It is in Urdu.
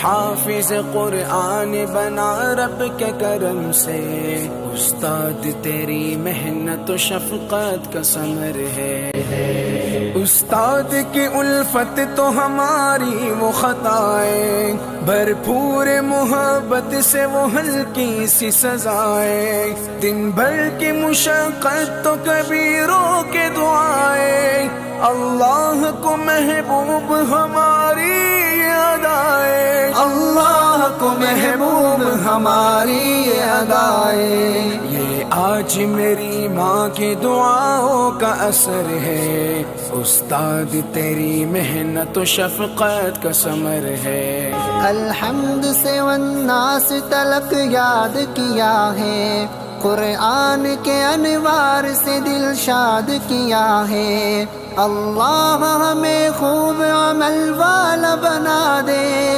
حافظ قرآن بنا رب کے کرم سے، استاد تیری محنت و شفقت کا ثمر ہے۔ استاد کی الفت تو ہماری وہ خطائیں، بھرپور محبت سے وہ ہلکی سی سزائیں، دن بھر کی مشقت تو کبھی رو کے دعائیں، اللہ کو محبوب ہماری ادائیں، اللہ کو محبوب ہماری ادائیں۔ یہ آج میری ماں کی دعاؤں کا اثر ہے، استاد تیری محنت و شفقت کا ثمر ہے۔ الحمد سے والناس تلک یاد کیا ہے، قرآن کے انوار سے دل شاد کیا ہے، اللہ ہمیں خوب عمل والا بنا دے۔